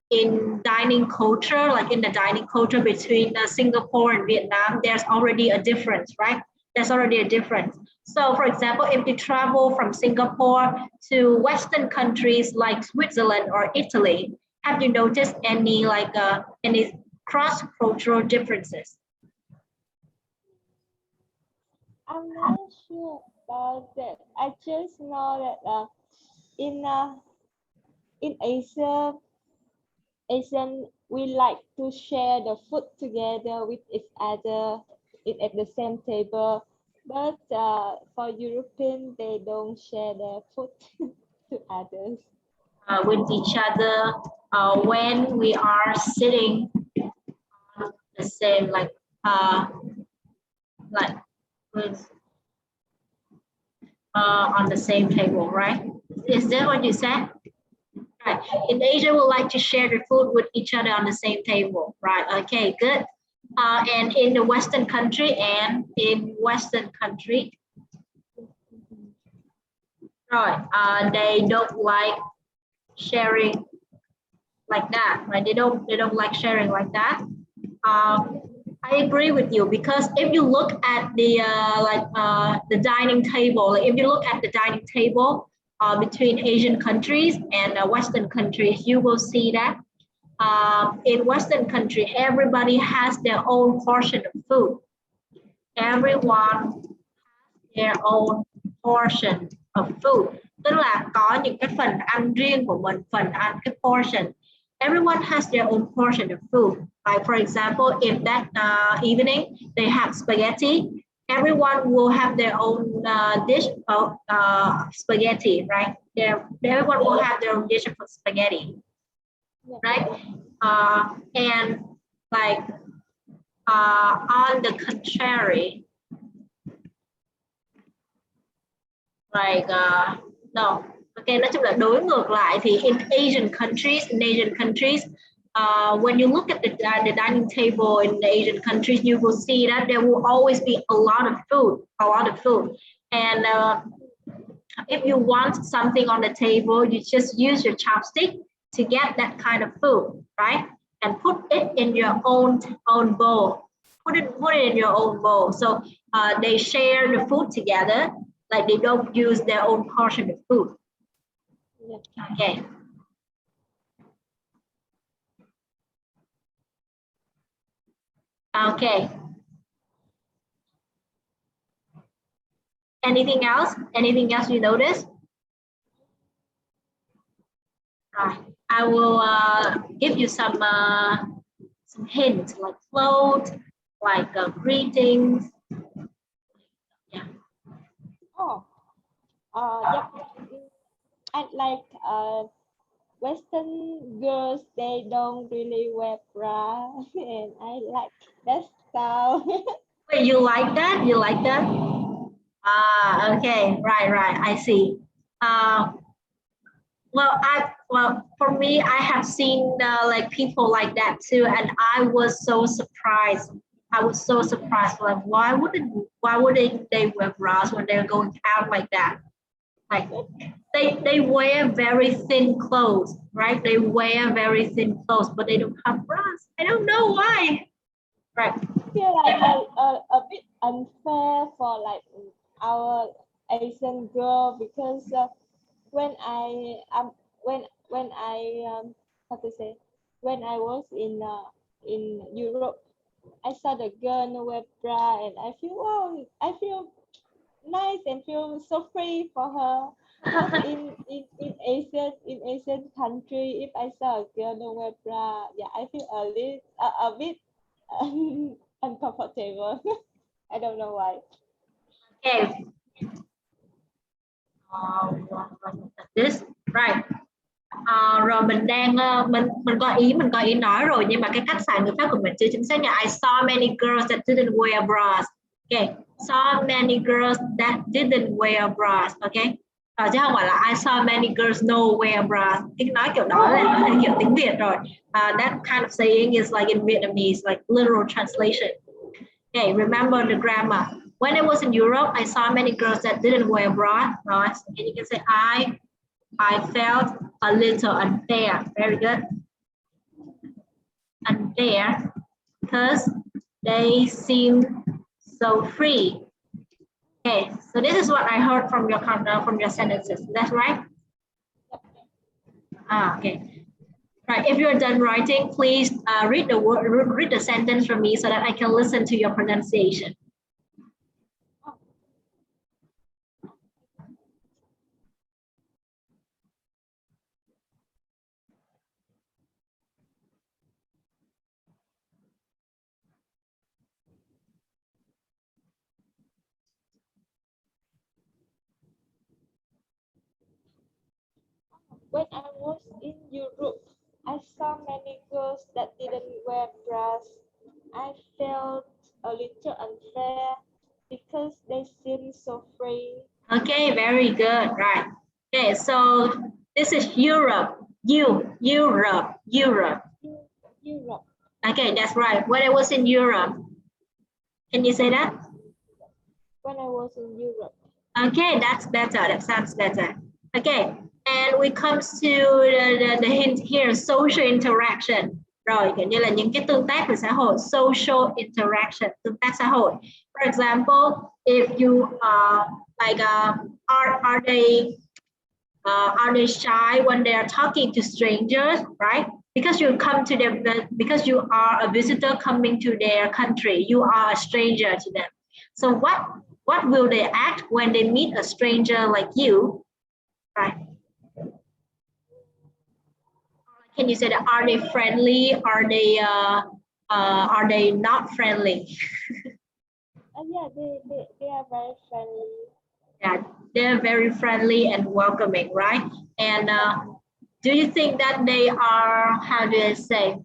in dining culture, like in the dining culture between Singapore and Vietnam, there's already a difference, right? There's already a difference. So for example, if you travel from Singapore to Western countries like Switzerland or Italy, have you noticed any any cross-cultural differences? I'm not sure about that. I just know that in Asian, we like to share the food together with each other at the same table. But for European, they don't share their food to others. With each other when we are sitting on the same on the same table, right? Is that what you said? Right. In Asia, we like to share the food with each other on the same table, right? Okay, good. and in the Western country and in Western country. Right, they don't like sharing like that, right? They don't like sharing like that. I agree with you, because if you look at the the dining table, like if you look at the dining table between Asian countries and Western countries, you will see that in Western country, everybody has their own portion of food. Everyone their own portion of food. Tức là có những cái phần ăn riêng của mình, phần ăn cái portion. Everyone has their own portion of food. Like for example, if that evening they have spaghetti, everyone will have their own dish of spaghetti, right? Everyone will have their own dish of spaghetti, right? And like on the contrary, like no, okay, nói chung là đối ngược lại thì in Asian countries, when you look at the dining table in the Asian countries, you will see that there will always be a lot of food, and if you want something on the table, you just use your chopstick to get that kind of food, right? And put it in your own bowl. Put it in your own bowl. So they share the food together. Like they don't use their own portion of food. Okay. Okay. Anything else? Anything else you notice? Right. I will give you some hints, like float, like greetings. Yeah. Oh, yeah. I like Western girls. They don't really wear bra, and I like that style. Wait, you like that? You like that? Okay, right. I see. Well, for me, I have seen like people like that too, and I was so surprised. Like, why wouldn't they wear bras when they're going out like that? Like they wear very thin clothes, right? They wear very thin clothes, but they don't have bras. I don't know why. Right. I feel like a bit unfair for like our Asian girl, because when I how to say, when I was in Europe, I saw the girl no wear bra, and I feel, wow, I feel nice and feel so free for her. in Asian country, if I saw a girl no wear bra, yeah, I feel a bit uncomfortable. I don't know why. Okay. This right. Rồi mình đang mình có ý nói rồi, nhưng mà cái cách xài ngữ pháp của mình chưa chính xác nha. I saw many girls that didn't wear bras. Okay, saw many girls that didn't wear bras. Okay, chứ không phải là I saw many girls no wear bras. Cái nói kiểu đó là kiểu tiếng Việt rồi. That kind of saying is like in Vietnamese, like literal translation. Okay, remember the grammar. When I was in Europe, I saw many girls that didn't wear bras. Right? And you can say I felt a little unfair. Very good. Unfair because they seem so free. Okay, so this is what I heard from your sentences. That's right. Okay. Right. If you're done writing, please read the sentence for me so that I can listen to your pronunciation. When I was in Europe, I saw many girls that didn't wear bras. I felt a little unfair because they seem so free. Okay, very good. Right. Okay, so this is Europe. Europe. Europe. Okay, that's right. When I was in Europe. Can you say that? When I was in Europe. Okay, that's better. That sounds better. Okay, and we comes to the hint here, social interaction. Rồi, kiểu như là những cái tương tác về xã hội, social interaction, tương tác xã hội. For example, if you like are they shy when they are talking to strangers, right? Because you come to them, because you are a visitor coming to their country, you are a stranger to them. So what will they act when they meet a stranger like you, right? Can you say that? Are they friendly? Are they not friendly? Yeah, they are very friendly. Yeah, they're very friendly and welcoming, right? And do you think that they are, how do I say,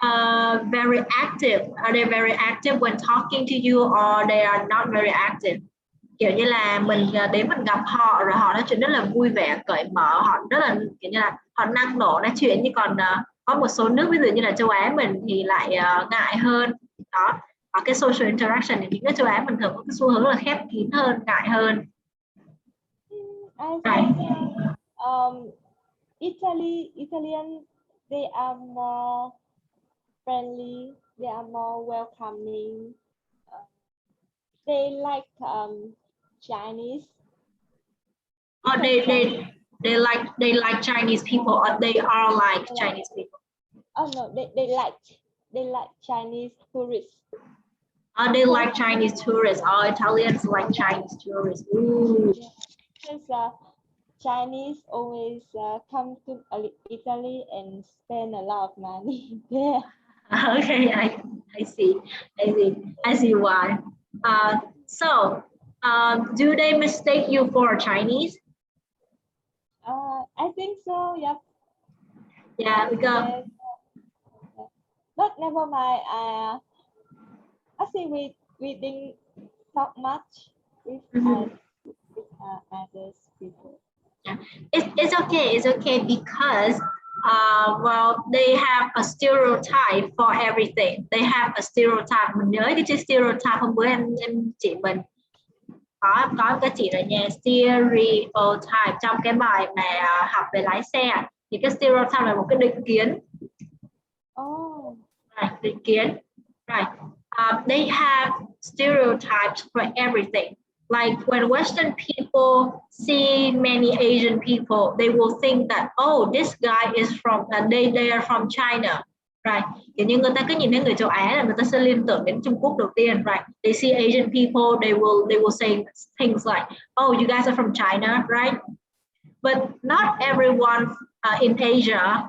very active? Are they very active when talking to you, or they are not very active? Kiểu như là mình đến mình gặp họ rồi họ nói chuyện rất là vui vẻ, cởi mở, họ rất là kiểu như là họ năng nổ nói chuyện, nhưng còn có một số nước ví dụ như là châu Á mình thì lại ngại hơn. Đó, ở cái social interaction thì những cái châu Á mình thường có cái xu hướng là khép kín hơn, ngại hơn. I think Italian, they are more friendly, they are more welcoming. They like Chinese. Or they like Chinese people, or they are like Chinese people. Oh no, they like Chinese tourists. They like Chinese tourists. Italians like Chinese tourists. Ooh. Because Chinese always come to Italy and spend a lot of money there. Okay, I see why. So do they mistake you for Chinese? I think so. Yep. Yeah, because. But never mind. I think we didn't talk much with others people. Yeah, it's okay. It's okay because well, they have a stereotype for everything. They have a stereotype. Mình nhớ cái chữ stereotype hôm bữa em chị mình có cái chị rồi nha, stereotype trong cái bài mà học về lái xe. Thì cái stereotype là một cái định kiến. Oh. Right, định kiến. Right. They have stereotypes for everything. Like when Western people see many Asian people, they will think that, oh, this guy is from, they are from China, right? Kiểu như người ta cứ nhìn thấy người châu Á là người ta sẽ liên tưởng đến Trung Quốc đầu tiên, right? They see Asian people, they will say things like, oh, you guys are from China, right? But not everyone in Asia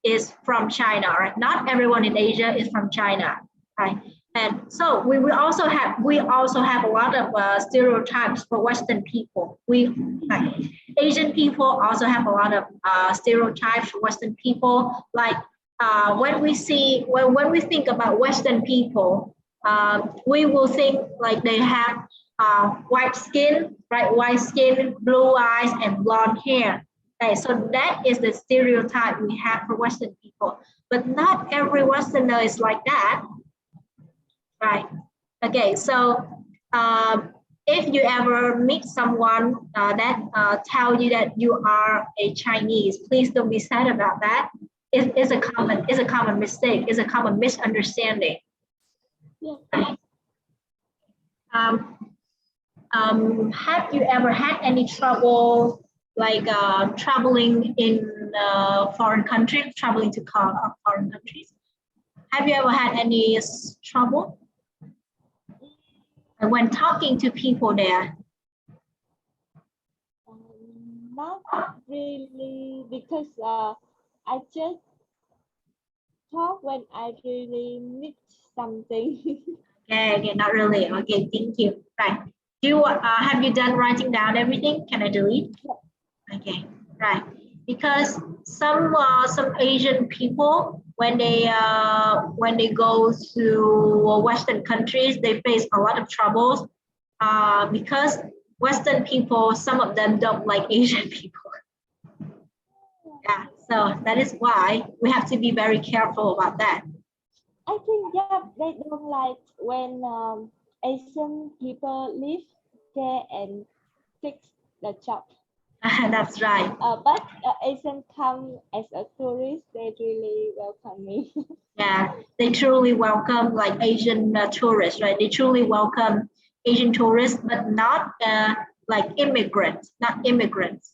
is from China, right? Not everyone in Asia is from China, right? And so we also have a lot of stereotypes for Western people. Asian people also have a lot of stereotypes for Western people. Like when we think about Western people, we will think like they have white skin, right? White skin, blue eyes, and blonde hair. Okay, so that is the stereotype we have for Western people. But not every Westerner is like that. Right. Okay. So if you ever meet someone that tell you that you are a Chinese, please don't be sad about that. It's a common mistake. It's a common misunderstanding. Yeah. Have you ever had any trouble like traveling in foreign countries, traveling to foreign countries? Have you ever had any trouble when talking to people there? Not really, because I just talk when I really need something. Okay, not really. Okay, thank you. Right. Have you done writing down everything? Can I delete? Okay, right. Because some Asian people, when they go to Western countries, they face a lot of troubles because Western people, some of them don't like Asian people. Yeah, So that is why we have to be very careful about that. I think yeah, they don't like when Asian people live there and fix the job. That's right. But Asian come as a tourist, they really welcome me. Yeah, they truly welcome like Asian tourists, right? They truly welcome Asian tourists, but not like immigrants, not immigrants.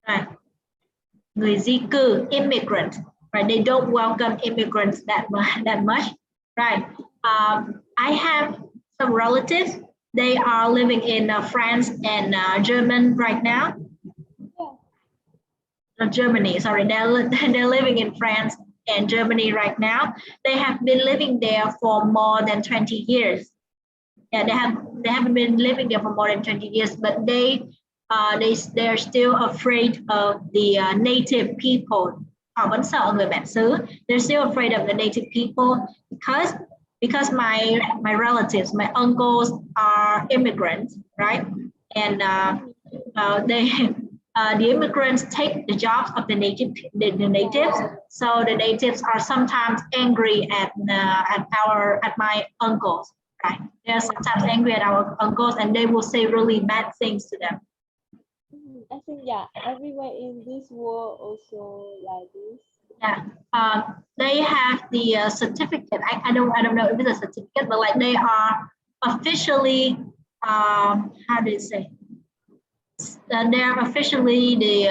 Right. Người di cư, immigrant, right? They don't welcome immigrants that much, right? I have some relatives. They are living in France and Germany right now. Germany, sorry, they're living in France and Germany right now. They have been living there for more than 20 years. Yeah, they haven't been living there for more than 20 years, but they're still afraid of the native people. Họ vẫn sợ người bản xứ. They're still afraid of the native people because my relatives, my uncles are immigrants, right? And they the immigrants take the jobs of the natives. So the natives are sometimes angry at my uncles. Right. They're sometimes angry at our uncles and they will say really bad things to them. I think yeah, everywhere in this world also like this. Yeah, they have the certificate. I don't know if it's a certificate, but like they are officially how do you say? They are officially the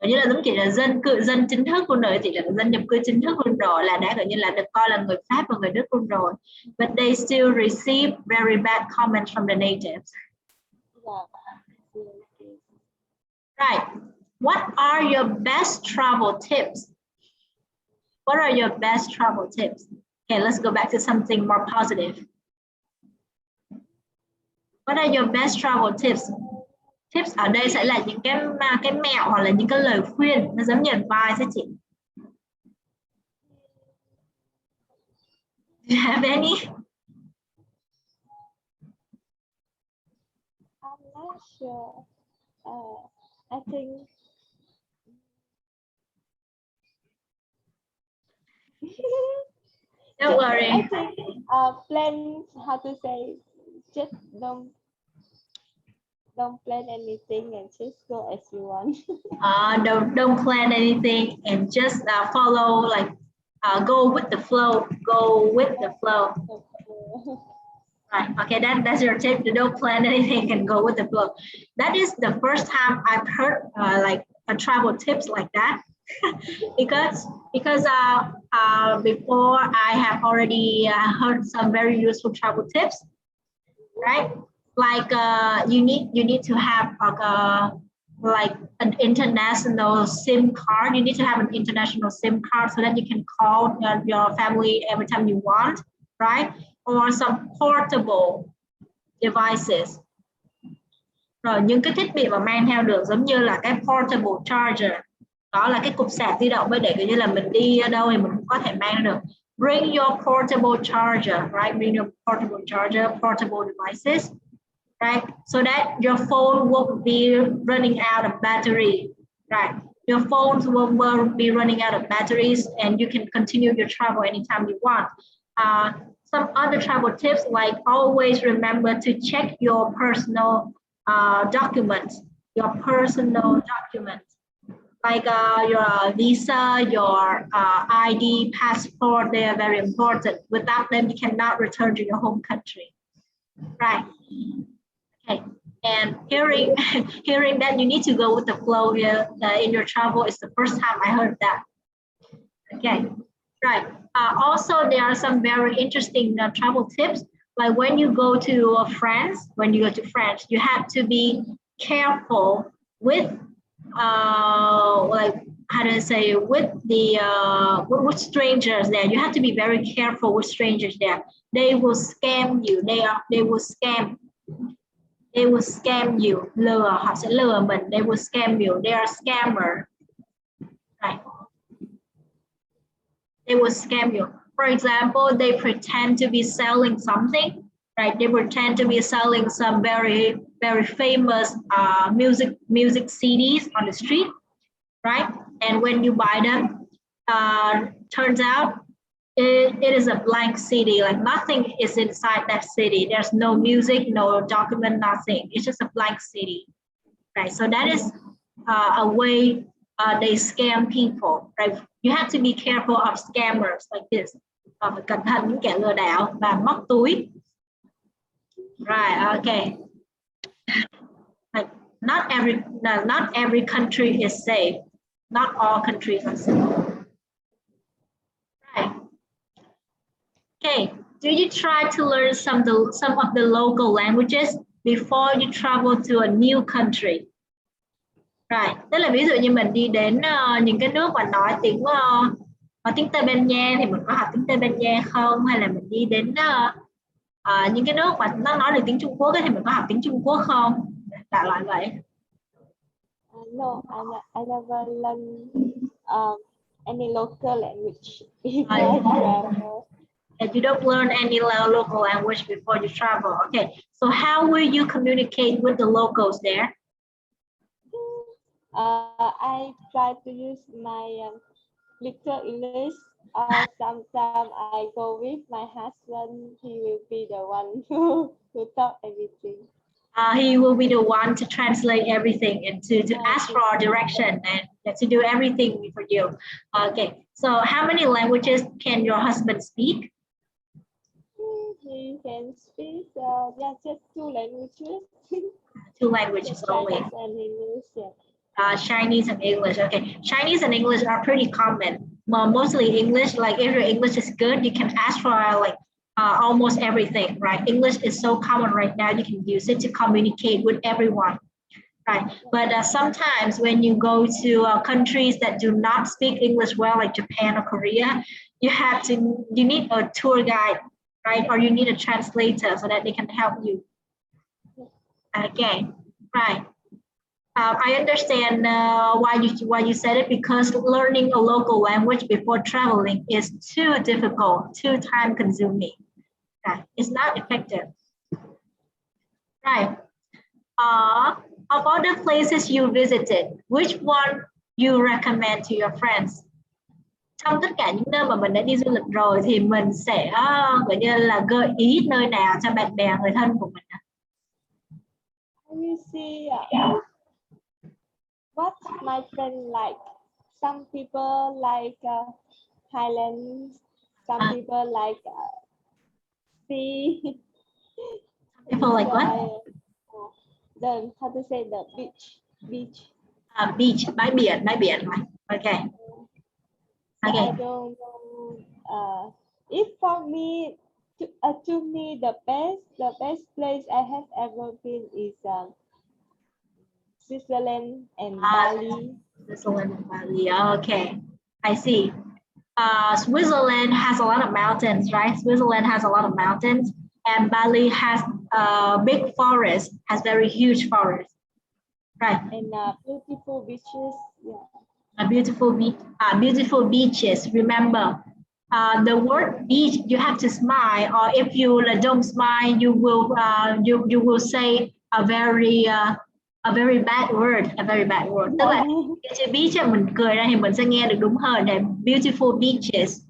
gọi như là giống kiểu là dân chính thức luôn rồi, thì là dân nhập cư chính thức luôn rồi, là đã gọi như là được coi là người Pháp và người Đức luôn rồi. But they still receive very bad comments from the natives. Right. What are your best travel tips? What are your best travel tips? Okay, let's go back to something more positive. What are your best travel tips? Tips ở đây sẽ là những cái mẹo hoặc là những cái lời khuyên, nó giống như advice chị. Do you have any? I'm not sure. I think don't worry. I think plan, how to say, just don't plan anything and just go as you want. Don't plan anything and just follow, like go with the flow. Go with the flow. Right. Okay, that's your tip. Don't plan anything and go with the flow. That is the first time I've heard like a travel tips like that. because before I have already heard some very useful travel tips, right? Like you need to have like an international SIM card. You need to have an international SIM card so that you can call your family every time you want, right? Or some portable devices. Rồi những cái thiết bị mà mang theo được giống như là cái portable charger. Đó là cái cục sạc di động, để như là mình đi ở đâu thì mình cũng có thể mang được. Bring your portable charger, right? Bring your portable charger, portable devices, right? So that your phone won't be running out of battery, right? Your phones won't be running out of batteries and you can continue your travel anytime you want. Some other travel tips, like always remember to check your personal documents, like your visa, your ID, passport. They are very important. Without them, you cannot return to your home country, right? Okay. And hearing that you need to go with the flow here in your travel is the first time I heard that. Okay, right. Also, there are some very interesting travel tips. Like when you go to France, you have to be careful with like how do I say, with the with strangers there. You have to be very careful with strangers there. They will scam you. They will scam you. Lừa, họ sẽ lừa mình. They will scam you. They are scammer. Right. They will scam you. For example, they pretend to be selling something, right? They pretend to be selling some very, very famous music CDs on the street, right? And when you buy them, turns out it is a blank CD, like nothing is inside that CD. There's no music, no document, nothing. It's just a blank CD, right? So that is a way they scam people, right? You have to be careful of scammers like this. Phải cẩn thận những kẻ lừa đảo và móc túi. Right, okay. Like not every country is safe. Not all countries are safe. Right. Okay. Do you try to learn some of the local languages before you travel to a new country? Right. Tức là ví dụ như mình đi đến những cái nước mà nói tiếng Tây Ban Nha thì mình có học tiếng Tây Ban Nha không? Hay là mình đi đến những cái nước mà nó nói được tiếng Trung Quốc thì mình có học tiếng Trung Quốc không? Đại loại vậy. No, I never learn any local language before I travel. And you don't learn any local language before you travel. Okay, so how will you communicate with the locals there? I try to use my little English. Sometimes I go with my husband. He will be the one who talk everything. He will be the one to translate everything and to ask for direction and to do everything for you. Okay, so how many languages can your husband speak? He can speak just 2 languages. 2 languages only. Chinese and English. Yeah. Chinese and English. Okay, Chinese and English are pretty common. Mostly English. Like if your English is good, you can ask for like almost everything, right? English is so common right now. You can use it to communicate with everyone, right? But sometimes when you go to countries that do not speak English well, like Japan or Korea, you need a tour guide, right? Or you need a translator so that they can help you. Okay, right. I understand why you said it, because learning a local language before traveling is too difficult, too time consuming. Right. It's not effective. Right. Of all the places you visited, which one you recommend to your friends? Trong tất cả những nơi mà mình đã đi du lịch rồi thì mình sẽ gọi như là gợi ý nơi nào cho bạn bè người thân của mình. You see what my friend like. Some people like Highlands. Some people like sea. People like what? The how to say the beach. Beach, bãi biển right? Okay. So I don't know. If for me, to me, the best place I have ever been is Switzerland and Bali. Switzerland and Bali. Okay, I see. Switzerland has a lot of mountains, right? Switzerland has a lot of mountains, and Bali has big forest, has very huge forest, right? And beautiful beaches. Yeah. Beautiful beaches. Remember, the word beach, you have to smile, or if you don't smile, you will say a very bad word. Tức là chữ beach mình cười ra thì mình sẽ nghe được đúng hơn. Beautiful beaches.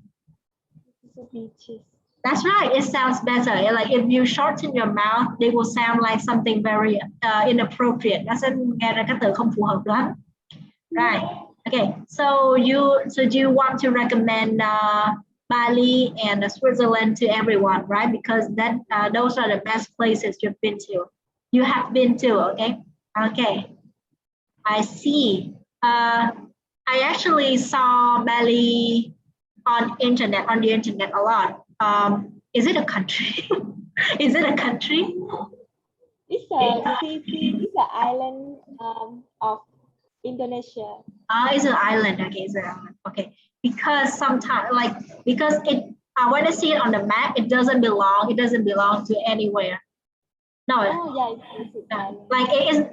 That's right. It sounds better. Like if you shorten your mouth, they will sound like something very inappropriate. Nó sẽ nghe ra các từ không phù hợp lắm. Right. Okay. So do you want to recommend Bali and Switzerland to everyone, right? Because those are the best places you've been to. You have been to, okay? Okay. I see. I actually saw Bali on the internet a lot. Is it a country? Is it a country? It's a city. It's an island of Indonesia. It's an island. Okay, it's an island. Okay, because sometimes, because when I see it on the map, it doesn't belong to anywhere. No. Oh yeah,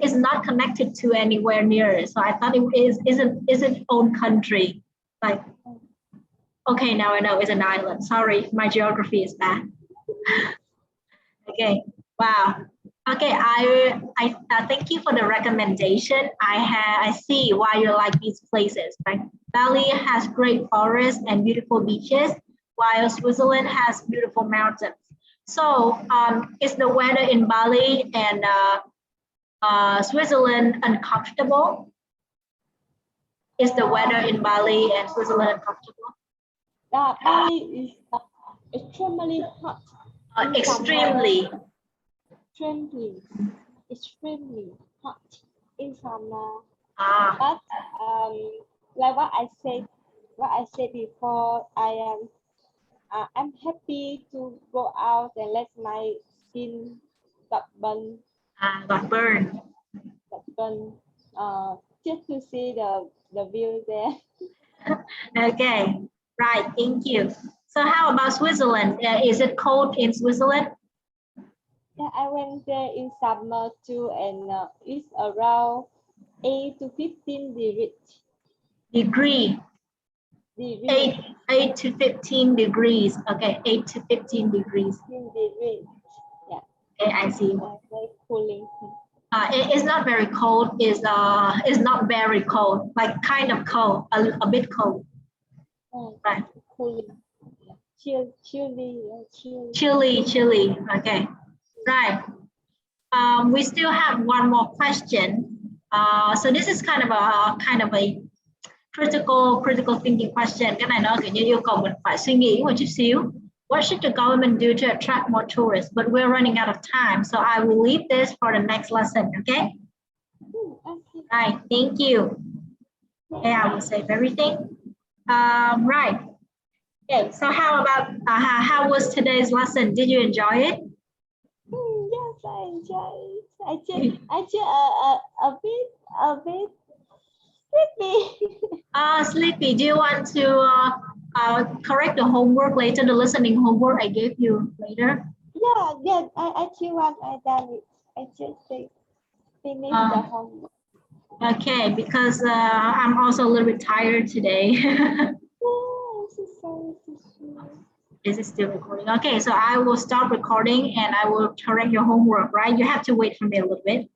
it's not connected to anywhere near it. So I thought it is its own country. Like, Okay, now I know it's an island. Sorry, my geography is bad. Okay, wow. Okay, I thank you for the recommendation. I see why you like these places. Right? Bali has great forests and beautiful beaches, while Switzerland has beautiful mountains. So, is the weather in Bali and Switzerland uncomfortable? Is the weather in Bali and Switzerland uncomfortable? Bali is extremely hot. Extremely. Extremely hot in summer. Ah. But like what I said before, I'm happy to go out and let my skin got burn. Got burned. Just to see the view there. Okay, right, thank you. So how about Switzerland? Is it cold in Switzerland? Yeah, I went there in summer too, and it's around 8 to 15 degrees. Degree. 8 to 15 degrees. Okay, 8 to 15 degrees. 15 degrees. Yeah. Okay, I see. Very cooling. It's not very cold. It's not very cold. Like kind of cold. A bit cold. Right. Cooling. Chilly. Chilly. Okay. Right. We still have one more question. So this is kind of a critical thinking question. Cái này nó kiểu như yêu cầu mình phải suy nghĩ một chút xíu. What should the government do to attract more tourists? But we're running out of time, so I will leave this for the next lesson. Okay. Okay. Right. Thank you. Okay, I will save everything. Right. Okay. So how about how was today's lesson? Did you enjoy it? Yes, I enjoyed it. I just a bit sleepy. Sleepy. Do you want to correct the homework later, the listening homework I gave you later? Yeah. I actually want I done it. I just finished the homework. Okay, because I'm also a little bit tired today. Oh, so sorry. This is still recording. Okay, so I will stop recording and I will correct your homework, right? You have to wait for me a little bit.